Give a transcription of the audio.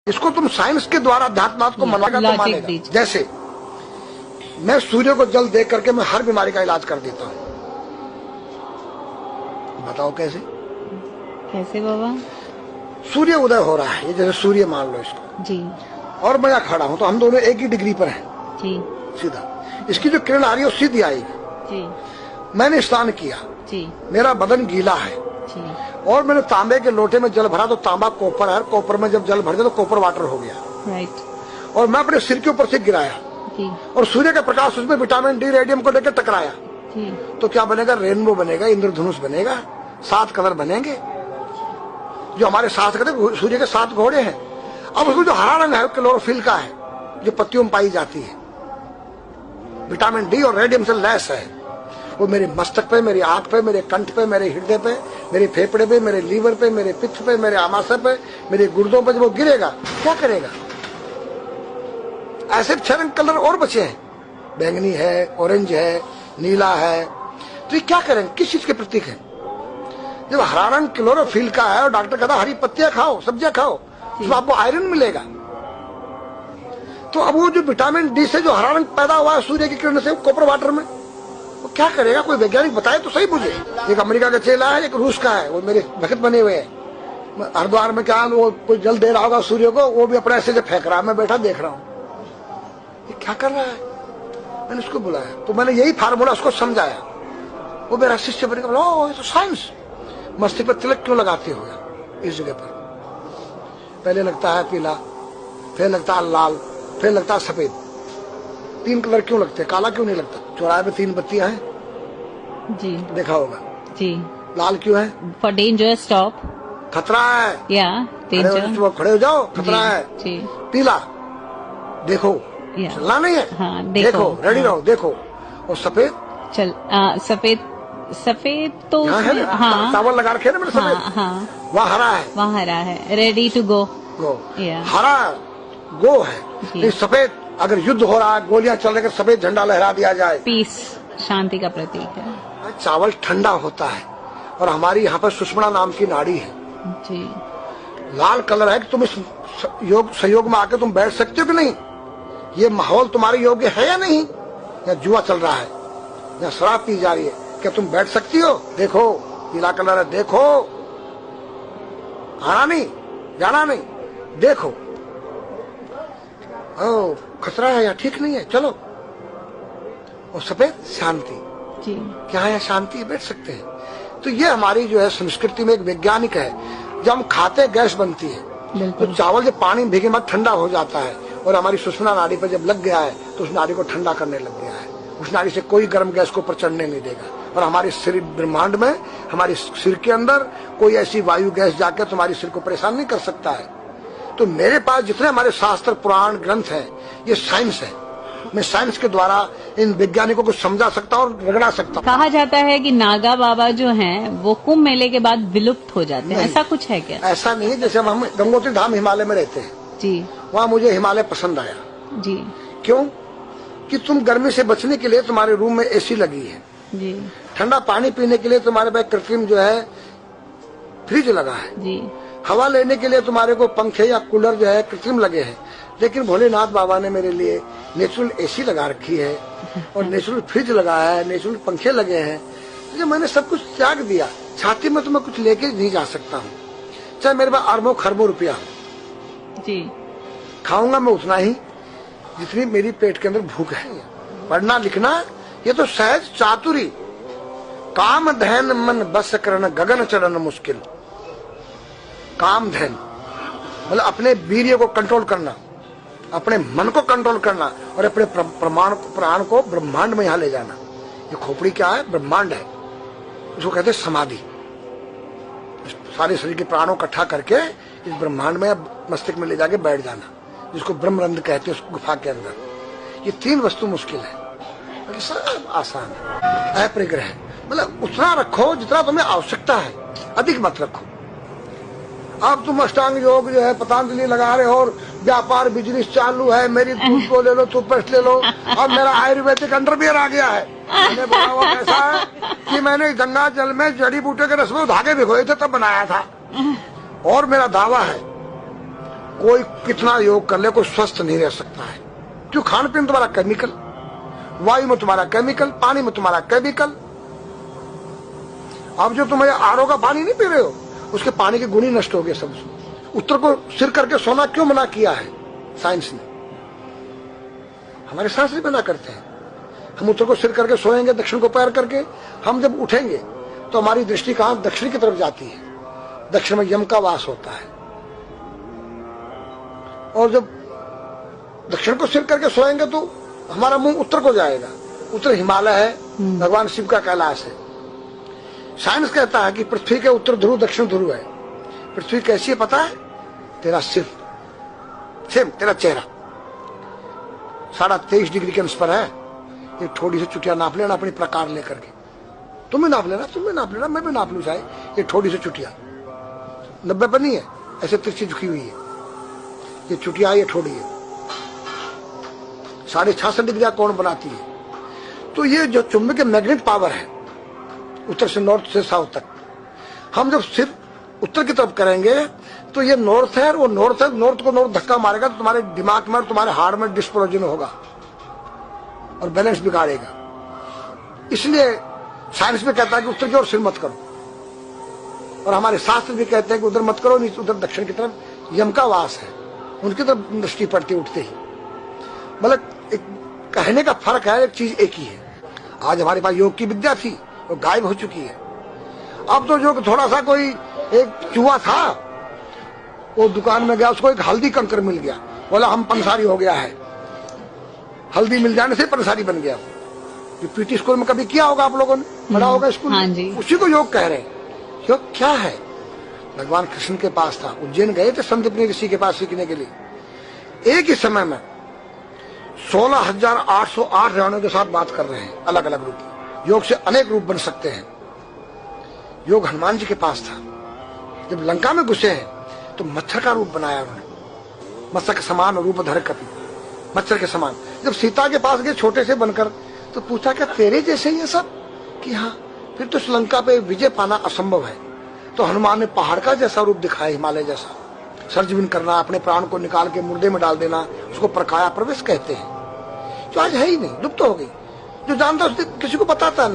इसको तुम साइंस के द्वारा अध्यात्मवाद को मनाएगा तो मानेगा। जैसे मैं सूर्य को जल दे करके मैं हर बीमारी का इलाज कर देता हूँ। बताओ कैसे? कैसे बाबा? सूर्य उदय हो रहा है, ये जैसे सूर्य मान लो इसको जी, और मैं यहाँ खड़ा हूँ तो हम दोनों एक ही डिग्री पर हैं जी, सीधा। इसकी जो किरण आ रही है वो सीधी आएगी जी, मैंने स्नान किया जी, मेरा बदन गीला है जी, और मैंने तांबे के लोटे में जल भरा तो तांबा कॉपर है, कॉपर में जब जल भर गया तो कॉपर वाटर हो गया। राइट। और मैं अपने सिर के ऊपर से गिराया जी, और सूर्य का प्रकाश उसमें विटामिन डी रेडियम को लेकर टकराया जी, तो क्या बनेगा? रेनबो बनेगा, इंद्रधनुष बनेगा, 7 कलर बनेंगे। जो हमारे 7 कलर सूर्य के 7 घोड़े हैं। अब उसमें जो हरा रंग है क्लोरोफिल का है, जो पत्तियों में पाई जाती है, विटामिन डी और रेडियम से लैस है। वो मेरे मस्तक पे, मेरी आंख पे, मेरे कंठ पे, मेरे हृदय पे, मेरे फेफड़े पे, मेरे लीवर पे, मेरे पित्त पे, मेरे आमाशय पे, मेरे गुर्दों पे जब वो गिरेगा क्या करेगा? ऐसे 6 रंग कलर और बचे हैं, बैंगनी है, ऑरेंज है, नीला है। तो ये क्या करेंगे? किस चीज के प्रतीक है? जब हरा रंग क्लोरोफिल का है और डॉक्टर कहता हरी पत्तियां खाओ, सब्जियां खाओ, तो आपको आयरन मिलेगा। तो अब वो जो विटामिन डी से जो हरा रंग पैदा हुआ है सूर्य की किरण से कॉपर वाटर में, वो क्या करेगा? कोई वैज्ञानिक बताए तो सही मुझे। एक अमेरिका का चेला है, एक रूस का है, वो मेरे भक्त बने हुए हैं। हरिद्वार में क्या वो कोई जल दे रहा होगा सूर्य को, वो भी अपने ऐसे जो फेंक रहा है, मैं बैठा देख रहा हूँ ये क्या कर रहा है। मैंने उसको बुलाया तो मैंने यही फार्मूला उसको समझाया। वो मेरा शिष्य बन गया, ओ ये तो साइंस। मस्तिष्क पर तिलक क्यों लगाते हो इस जगह पर? पहले लगता है पीला, फिर लगता है लाल, फिर लगता है सफेद। 3 कलर क्यों लगते हैं? काला क्यों नहीं लगता? चौराहे में 3 बत्तियां हैं, जी देखा होगा जी। लाल क्यों है? फॉर डेंजर, स्टॉप, खतरा है, या डेंजर, खड़े हो जाओ, खतरा है जी। पीला देखो, चलना नहीं है, हाँ, देखो रेडी रहो, देखो। और सफेद चल, सफेद, सफेद तो है, हाँ, टावल लगा रखे ना मैंने सफेद, हाँ, हाँ, वहाँ हरा है, वहाँ हरा है, रेडी टू गो, हरा गो है। सफेद अगर युद्ध हो रहा है, गोलियां चल रही, सफेद झंडा लहरा दिया जाए, पीस, शांति का प्रतीक है। चावल ठंडा होता है और हमारी यहाँ पर सुषुम्ना नाम की नाड़ी है जी। लाल कलर है कि तुम इस योग सहयोग में आके तुम बैठ सकते हो कि नहीं? ये माहौल तुम्हारे योग्य है या नहीं? या जुआ चल रहा है, या शराब पी जा रही है, क्या तुम बैठ सकती हो? देखो पीला कलर है, देखो, आना नहीं, जाना नहीं, देखो। ओ खतरा है या ठीक नहीं है, चलो। और सफेद शांति जी, क्या है? शांति, बैठ सकते हैं। तो ये हमारी जो है संस्कृति में एक वैज्ञानिक है। जब हम खाते हैं गैस बनती है, तो चावल जब पानी भीगे में ठंडा हो जाता है और हमारी सुषुम्ना नाड़ी पर जब लग गया है तो उस नाड़ी को ठंडा करने लग गया है। उस नाड़ी से कोई गर्म गैस को ऊपर चढ़ने नहीं देगा। और हमारे सिर ब्रह्मांड में, हमारे सिर के अंदर कोई ऐसी वायु गैस जाकर तुम्हारे सिर को परेशान नहीं कर सकता है। तो मेरे पास जितने हमारे शास्त्र पुराण ग्रंथ हैं, ये साइंस है। मैं साइंस के द्वारा इन वैज्ञानिकों को समझा सकता हूँ और रगड़ा सकता हूँ। कहा जाता है कि नागा बाबा जो हैं वो कुंभ मेले के बाद विलुप्त हो जाते हैं, ऐसा कुछ है क्या? ऐसा नहीं है। जैसे हम गंगोत्री धाम हिमालय में रहते हैं जी, वहाँ मुझे हिमालय पसंद आया जी। क्यों? कि तुम गर्मी से बचने के लिए तुम्हारे रूम में एसी लगी है जी, ठंडा पानी पीने के लिए तुम्हारे पास कृत्रिम जो है फ्रिज लगा है जी, हवा लेने के लिए तुम्हारे को पंखे या कूलर जो है कृत्रिम लगे हैं। लेकिन भोलेनाथ बाबा ने मेरे लिए नेचुरल एसी लगा रखी है और नेचुरल फ्रिज लगाया है, नेचुरल पंखे लगे हैं। तो मैंने सब कुछ त्याग दिया। छाती में तो मैं कुछ लेके नहीं जा सकता हूँ, चाहे मेरे पास अरबों खरबों रुपया जी, खाऊंगा मैं उतना ही जितनी मेरी पेट के अंदर भूख है। पढ़ना लिखना ये तो सहज चातुरी, काम धैन मन बस करन गगन चढ़न मुश्किल। काम धैन मतलब अपने वीर्य को कंट्रोल करना, अपने मन को कंट्रोल करना और अपने प्राण को ब्रह्मांड में यहाँ ले जाना। ये खोपड़ी क्या है? ब्रह्मांड है। उसको कहते हैं समाधि। सारे शरीर के प्राणों इकट्ठा करके इस ब्रह्मांड में मस्तिष्क में ले जाके बैठ जाना, जिसको ब्रह्मरंध्र कहते हैं, उस गुफा के अंदर। ये 3 वस्तु मुश्किल है, बाकी सब आसान है। अपरिग्रह मतलब उतना रखो जितना तुम्हें आवश्यकता है, अधिक मत रखो। अब तुम अष्टांग योग जो है पतंजलि लगा रहे हो और व्यापार बिजनेस चालू है, मेरी दूध को ले लो, टूथपेस्ट ले लो। अब मेरा आयुर्वेदिक अंडरवियर आ गया है। मैंने बोला वो कैसा है कि मैंने गंगा जल में जड़ी बूटे के रस में धागे भिगोए थे तब बनाया था। और मेरा दावा है कोई कितना योग कर ले कोई स्वस्थ नहीं रह सकता है। क्यों? खान पीन तुम्हारा केमिकल, वायु में तुम्हारा केमिकल, पानी में तुम्हारा केमिकल। अब जो तुम आरओ का पानी नहीं पी रहे हो, उसके पानी के गुण ही नष्ट हो गए सब। उत्तर को सिर करके सोना क्यों मना किया है साइंस ने? हमारे शास्त्र मना करते हैं। हम उत्तर को सिर करके सोएंगे, दक्षिण को पैर करके। हम जब उठेंगे तो हमारी दृष्टि कहां? दक्षिण की तरफ जाती है। दक्षिण में यम का वास होता है। और जब दक्षिण को सिर करके सोएंगे तो हमारा मुंह उत्तर को जाएगा। उत्तर हिमालय है, भगवान शिव का कैलाश है। साइंस कहता है कि पृथ्वी के उत्तर ध्रुव दक्षिण ध्रुव है। पृथ्वी कैसी है पता है? तेरा सिर, सेम तेरा चेहरा 23.5 डिग्री के अंश पर है। एक थोड़ी सी चुटिया नाप लेना अपनी प्रकार लेकर के। तुम भी नाप लेना, तुम भी नाप लेना, मैं भी नाप लू चाहे। ये थोड़ी सी चुटिया 90 पर नहीं है, ऐसे तिरछी झुकी हुई है। ये चुटिया, ये थोड़ी है 66.5 डिग्री का कोण बनाती है। तो ये जो चुंबक मैग्नेट पावर है उत्तर से नॉर्थ से साउथ तक, हम जब सिर उत्तर की तरफ करेंगे तो ये नॉर्थ है, वो नॉर्थ है। नॉर्थ को नॉर्थ धक्का मारेगा तो तुम्हारे दिमाग में और तुम्हारे हार्ट में डिस्पोजन होगा और बैलेंस बिगाड़ेगा। इसलिए साइंस में कहता है कि उत्तर की ओर सिर मत करो, और हमारे शास्त्र भी कहते हैं कि उधर मत करो, नहीं उधर दक्षिण की तरफ यम का वास है, उनकी तरफ दृष्टि पड़ती उठते ही। मतलब एक कहने का फर्क है, एक चीज एक ही है। आज हमारे पास योग की विद्या थी, वो गायब हो चुकी है। अब तो जो थोड़ा सा कोई एक चूहा था, वो दुकान में गया, उसको एक हल्दी कंकर मिल गया, बोला हम पंसारी हो गया है। हल्दी मिल जाने से पंसारी बन गया। पीटी स्कूल में कभी किया होगा आप लोगों ने, पढ़ा होगा स्कूल में, उसी को योग कह रहे हैं। योग क्या है? भगवान कृष्ण के पास था, उज्जैन गए थे संदीपनी ऋषि के पास सीखने के लिए। एक ही समय में 16,808 रावणों के साथ बात कर रहे हैं, अलग अलग रूप। योग से अनेक रूप बन सकते हैं। योग हनुमान जी के पास था। जब लंका में घुसे हैं तो मच्छर का रूप बनाया उन्होंने, मत्स्य के समान रूप धर कपि, मच्छर के समान। जब सीता के पास गए छोटे से बनकर, तो पूछा क्या तेरे जैसे ये सब? कि हाँ। फिर तो लंका पे विजय पाना असंभव है। तो हनुमान ने पहाड़ का जैसा रूप दिखाया, हिमालय जैसा। सर्जविन करना, अपने प्राण को निकाल के मुर्दे में डाल देना, उसको प्रकाया प्रवेश कहते हैं, जो आज है ही नहीं, लुप्त हो गई। जो जानता किसी को बताता नहीं।